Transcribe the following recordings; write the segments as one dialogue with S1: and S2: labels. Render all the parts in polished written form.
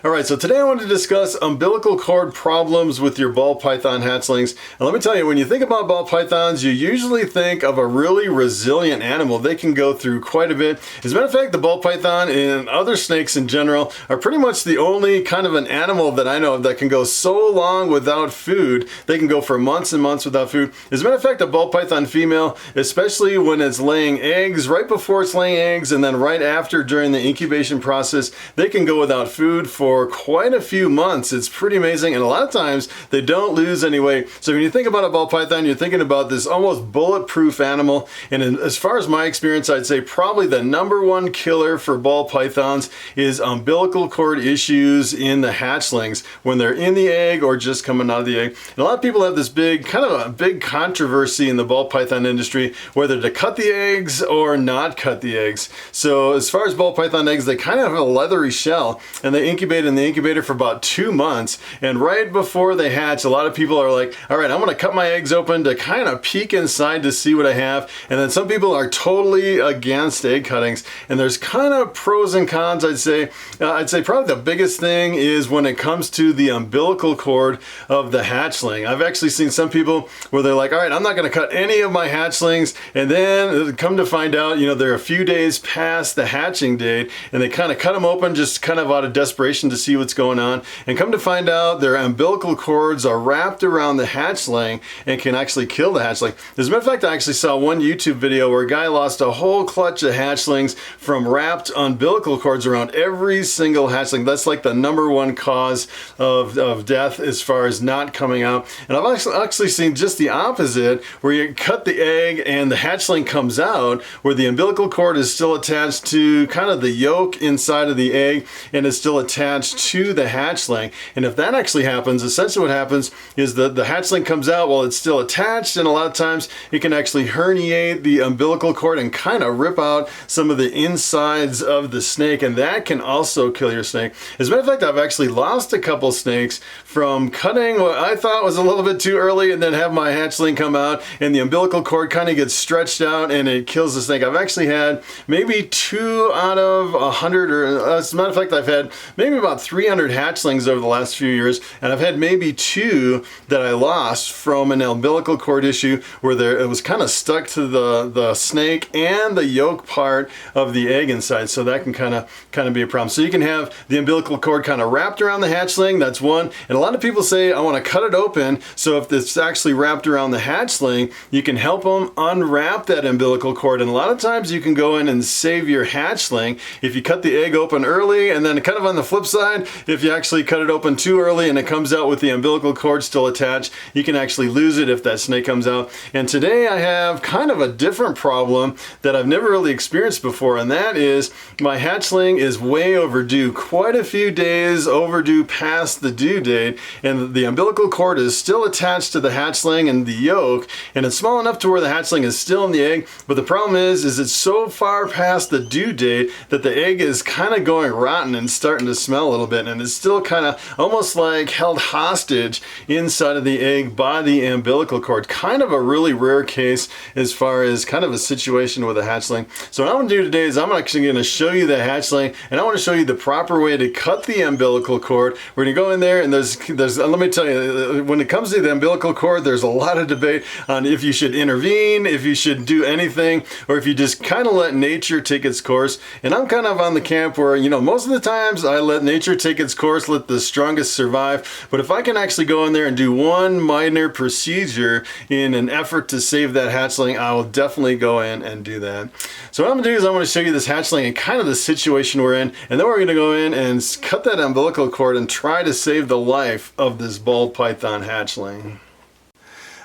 S1: Alright, so today I want to discuss umbilical cord problems with your ball python hatchlings. And let me tell you, when you think about ball pythons, you usually think of a really resilient animal. They can go through quite a bit. As a matter of fact, the ball python and other snakes in general are pretty much the only kind of an animal that I know of that can go so long without food. They can go for months and months without food. As a matter of fact, a ball python female, especially when it's laying eggs, right before it's laying eggs and then right after during the incubation process, they can go without food for quite a few months. It's pretty amazing, and a lot of times they don't lose any weight. So when you think about a ball python, you're thinking about this almost bulletproof animal, and as far as my experience, I'd say probably the #1 killer for ball pythons is umbilical cord issues in the hatchlings when they're in the egg or just coming out of the egg. And a lot of people have this big controversy in the ball python industry whether to cut the eggs or not cut the eggs. So as far as ball python eggs, they kind of have a leathery shell, and they incubate in the incubator for about 2 months, and right before they hatch, a lot of people are like, all right, I'm gonna cut my eggs open to kind of peek inside to see what I have. And then some people are totally against egg cuttings, and there's kind of pros and cons. I'd say probably the biggest thing is when it comes to the umbilical cord of the hatchling. I've actually seen some people where they're like, all right, I'm not gonna cut any of my hatchlings, and then come to find out, you know, they're a few days past the hatching date, and they kind of cut them open just kind of out of desperation to see what's going on, and come to find out their umbilical cords are wrapped around the hatchling and can actually kill the hatchling. As a matter of fact, I actually saw one YouTube video where a guy lost a whole clutch of hatchlings from wrapped umbilical cords around every single hatchling. That's like the #1 cause of death as far as not coming out. And I've actually seen just the opposite, where you cut the egg and the hatchling comes out, where the umbilical cord is still attached to kind of the yolk inside of the egg and is still attached to the hatchling. And if that actually happens, essentially what happens is that the hatchling comes out while it's still attached, and a lot of times it can actually herniate the umbilical cord and kind of rip out some of the insides of the snake, and that can also kill your snake. As a matter of fact, I've actually lost a couple snakes from cutting what I thought was a little bit too early and then have my hatchling come out and the umbilical cord kind of gets stretched out and it kills the snake. I've actually had maybe 2 out of 100, or as a matter of fact, I've had maybe about 300 hatchlings over the last few years, and I've had maybe 2 that I lost from an umbilical cord issue where it was kind of stuck to the snake and the yolk part of the egg inside. So that can kind of be a problem. So you can have the umbilical cord kind of wrapped around the hatchling. That's one. And a lot of people say, I want to cut it open. So if it's actually wrapped around the hatchling, you can help them unwrap that umbilical cord. And a lot of times you can go in and save your hatchling if you cut the egg open early, and then kind of on the flip side, if you actually cut it open too early and it comes out with the umbilical cord still attached, you can actually lose it if that snake comes out. And today I have kind of a different problem that I've never really experienced before, and that is my hatchling is way overdue, quite a few days overdue past the due date, and the umbilical cord is still attached to the hatchling and the yolk, and it's small enough to where the hatchling is still in the egg, but the problem is it's so far past the due date that the egg is kind of going rotten and starting to smell a little bit, and it's still kind of almost like held hostage inside of the egg by the umbilical cord. Kind of a really rare case as far as kind of a situation with a hatchling. So what I'm going to do today is I'm actually going to show you the hatchling, and I want to show you the proper way to cut the umbilical cord. We're going to go in there, and there's let me tell you, when it comes to the umbilical cord, there's a lot of debate on if you should intervene, if you should do anything, or if you just kind of let nature take its course. And I'm kind of on the camp where, you know, most of the times I let nature take its course, let the strongest survive. But if I can actually go in there and do one minor procedure in an effort to save that hatchling, I will definitely go in and do that. So what I'm gonna do is I'm gonna show you this hatchling and kind of the situation we're in, and then we're gonna go in and cut that umbilical cord and try to save the life of this ball python hatchling.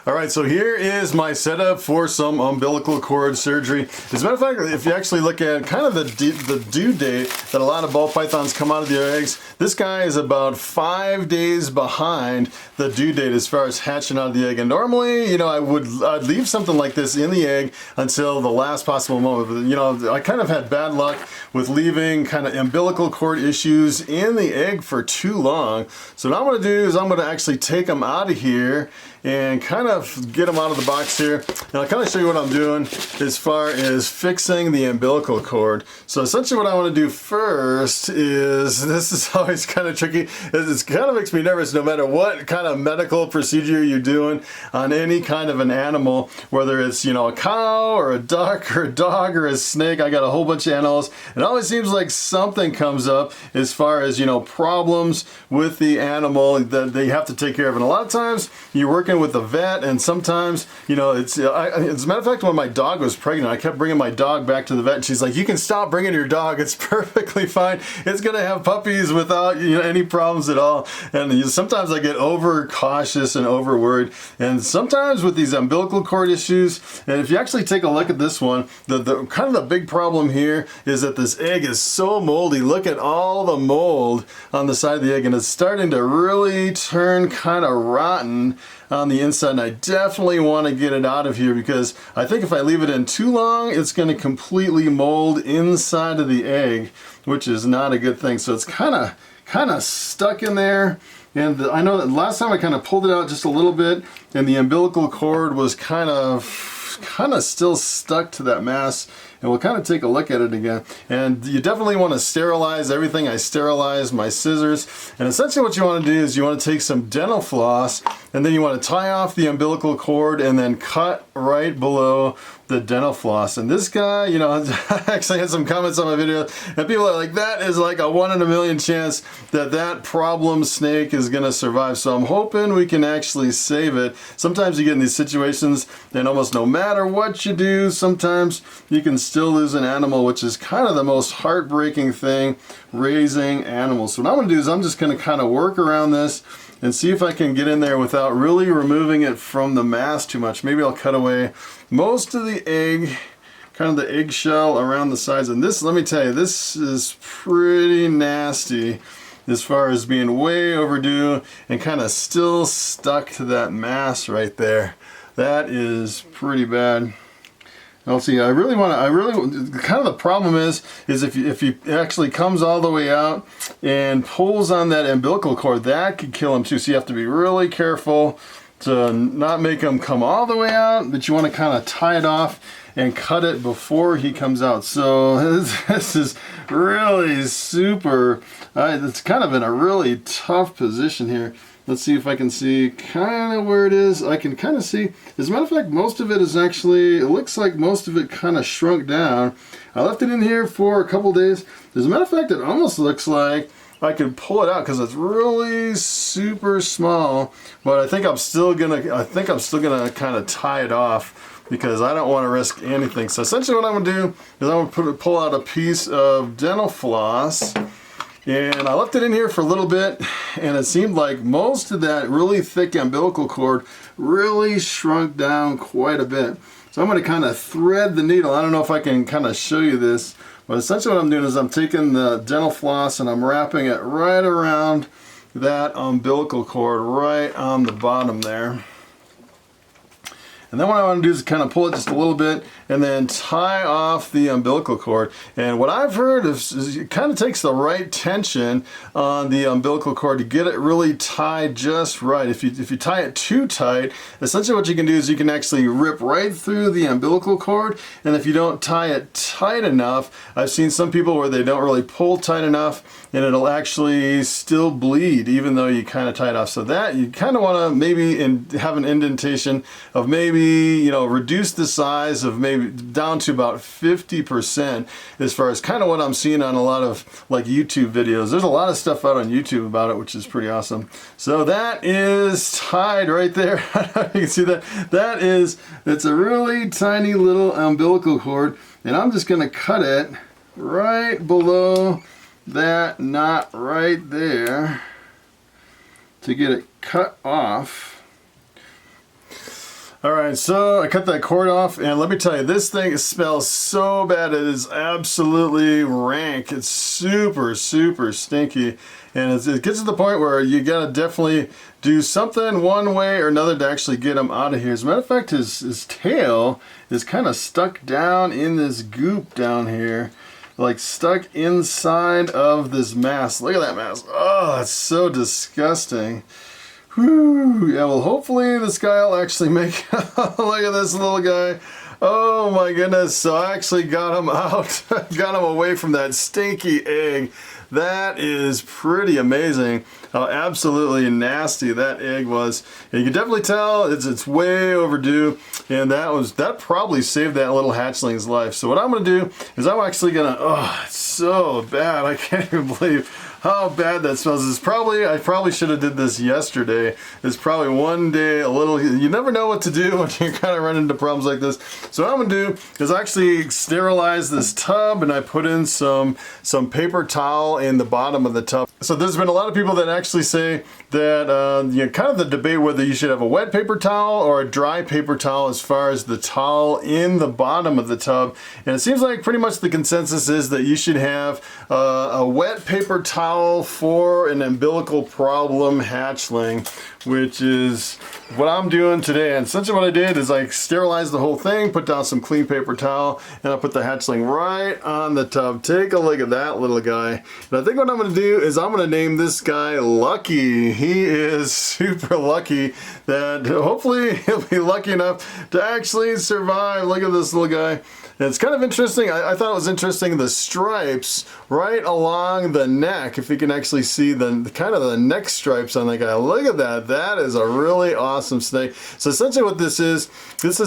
S1: Alright, so here is my setup for some umbilical cord surgery. As a matter of fact, if you actually look at kind of the due date that a lot of ball pythons come out of their eggs, this guy is about 5 days behind the due date as far as hatching out of the egg. And normally, you know, I'd leave something like this in the egg until the last possible moment. But, you know, I kind of had bad luck with leaving kind of umbilical cord issues in the egg for too long. So what I'm going to do is I'm going to actually take them out of here and kind of get them out of the box here. And I'll kind of show you what I'm doing as far as fixing the umbilical cord. So essentially what I want to do first is, this is always kind of tricky, it kind of makes me nervous no matter what kind of medical procedure you're doing on any kind of an animal, whether it's, you know, a cow or a duck or a dog or a snake. I got a whole bunch of animals, and it always seems like something comes up as far as, you know, problems with the animal that they have to take care of. And a lot of times you're working with a vet, and sometimes, you know, it's as a matter of fact, when my dog was pregnant, I kept bringing my dog back to the vet, and she's like, you can stop bringing your dog, it's perfectly fine, it's gonna have puppies without, you know, any problems at all. And sometimes I get over cautious and over worried, and sometimes with these umbilical cord issues, and if you actually take a look at this one, the kind of the big problem here is that this egg is so moldy. Look at all the mold on the side of the egg, and it's starting to really turn kind of rotten on the inside, and I definitely want to get it out of here, because I think if I leave it in too long, it's going to completely mold inside of the egg, which is not a good thing. So it's kind of stuck in there. And I know that last time I kind of pulled it out just a little bit, and the umbilical cord was kind of still stuck to that mass. And we'll kind of take a look at it again. And you definitely want to sterilize everything. I sterilized my scissors. And essentially what you want to do is you want to take some dental floss, and then you want to tie off the umbilical cord and then cut right below the dental floss. And this guy, you know, I actually had some comments on my video, and people are like, that is like a 1 in a million chance that that problem snake is going to survive. So I'm hoping we can actually save it. Sometimes you get in these situations, and almost no matter what you do, sometimes you can still lose an animal, which is kind of the most heartbreaking thing, raising animals. So what I'm going to do is I'm just going to kind of work around this and see if I can get in there without really removing it from the mass too much. Maybe I'll cut away most of the egg, kind of the eggshell around the sides. And this, let me tell you, this is pretty nasty as far as being way overdue and kind of still stuck to that mass right there. That is pretty bad. I'll see. I really kind of the problem is if he actually comes all the way out and pulls on that umbilical cord, that could kill him too. So you have to be really careful to not make him come all the way out, but you want to kind of tie it off and cut it before he comes out. So this is really super, it's kind of in a really tough position here. Let's see if I can see kind of where it is. I can kind of see, as a matter of fact, most of it is actually, it looks like most of it kind of shrunk down. I left it in here for a couple days. As a matter of fact, it almost looks like I could pull it out because it's really super small, but I think I'm still gonna kind of tie it off because I don't want to risk anything. So essentially what I'm gonna do is I'm gonna pull out a piece of dental floss. And I left it in here for a little bit, and it seemed like most of that really thick umbilical cord really shrunk down quite a bit. So I'm going to kind of thread the needle. I don't know if I can kind of show you this, but essentially what I'm doing is I'm taking the dental floss and I'm wrapping it right around that umbilical cord right on the bottom there. And then what I want to do is kind of pull it just a little bit and then tie off the umbilical cord. And what I've heard is it kind of takes the right tension on the umbilical cord to get it really tied just right. If you tie it too tight, essentially what you can do is you can actually rip right through the umbilical cord. And if you don't tie it tight enough, I've seen some people where they don't really pull tight enough and it'll actually still bleed even though you kind of tie it off. So that you kind of want to maybe have an indentation of maybe, you know, reduce the size of maybe down to about 50% as far as kind of what I'm seeing on a lot of like YouTube videos. There's a lot of stuff out on YouTube about it, which is pretty awesome. So that is tied right there. You can see that. It's a really tiny little umbilical cord, and I'm just going to cut it right below that knot right there to get it cut off. Alright, so I cut that cord off, and let me tell you, this thing smells so bad. It is absolutely rank. It's super, super stinky, and it gets to the point where you gotta definitely do something one way or another to actually get him out of here. As a matter of fact, his tail is kind of stuck down in this goop down here, like stuck inside of this mass. Look at that mass. Oh, it's so disgusting. Whew. Yeah, well, hopefully this guy will actually make look at this little guy. Oh my goodness. So I actually got him out, got him away from that stinky egg. That is pretty amazing how absolutely nasty that egg was. And you can definitely tell it's way overdue, and that probably saved that little hatchling's life. So what I'm gonna do is I'm actually gonna, oh, it's so bad. I can't even believe how bad that smells. I probably should have did this yesterday. It's probably one day a little, you never know what to do when you kind of run into problems like this. So what I'm gonna do is actually sterilize this tub, and I put in some paper towel in the bottom of the tub. So there's been a lot of people that actually say that, you know, kind of the debate whether you should have a wet paper towel or a dry paper towel as far as the towel in the bottom of the tub. And it seems like pretty much the consensus is that you should have a wet paper towel for an umbilical problem hatchling, which is what I'm doing today. And essentially what I did is I sterilized the whole thing, put down some clean paper towel, and I put the hatchling right on the tub. Take a look at that little guy. And I think what I'm gonna do is I'm gonna name this guy Lucky. He is super lucky that hopefully he'll be lucky enough to actually survive. Look at this little guy. And it's kind of interesting. I thought it was interesting, the stripes right along the neck. If you can actually see the kind of the neck stripes on that guy. Look at that. That is a really awesome snake. So essentially what this is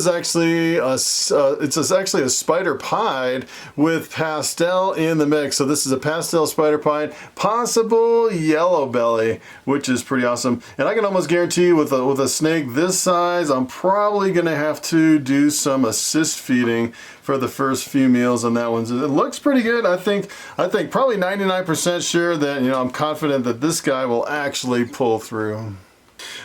S1: actually it's actually a spider pied with pastel in the mix. So this is a pastel spider pied, possible yellow belly, which is pretty awesome. And I can almost guarantee with a snake this size, I'm probably gonna have to do some assist feeding for the first few meals on that one. So it looks pretty good. I think probably 99% sure that, you know, I'm confident that this guy will actually pull through.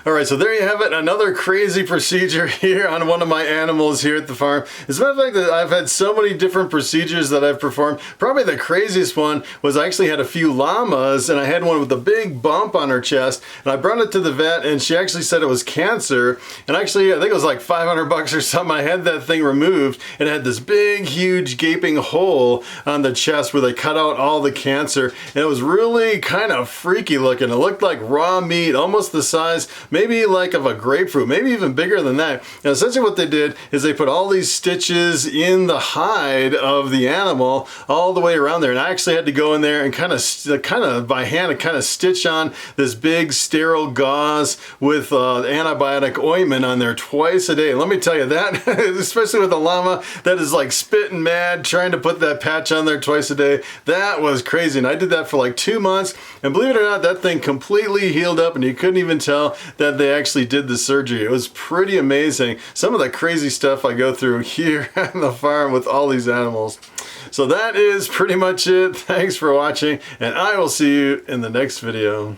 S1: All right, so there you have it. Another crazy procedure here on one of my animals here at the farm. As a matter of fact, I've had so many different procedures that I've performed. Probably the craziest one was I actually had a few llamas, and I had one with a big bump on her chest, and I brought it to the vet, and she actually said it was cancer. And actually, I think it was like 500 bucks or something. I had that thing removed, and it had this big, huge, gaping hole on the chest where they cut out all the cancer, and it was really kind of freaky looking. It looked like raw meat, almost the size, maybe like of a grapefruit, maybe even bigger than that. And essentially what they did is they put all these stitches in the hide of the animal all the way around there. And I actually had to go in there and kind of by hand kind of stitch on this big sterile gauze with antibiotic ointment on there twice a day. And let me tell you that, especially with a llama that is like spitting mad trying to put that patch on there twice a day, that was crazy. And I did that for like 2 months, and believe it or not, that thing completely healed up, and you couldn't even tell that they actually did the surgery. It was pretty amazing. Some of the crazy stuff I go through here on the farm with all these animals. So that is pretty much it. Thanks for watching, and I will see you in the next video.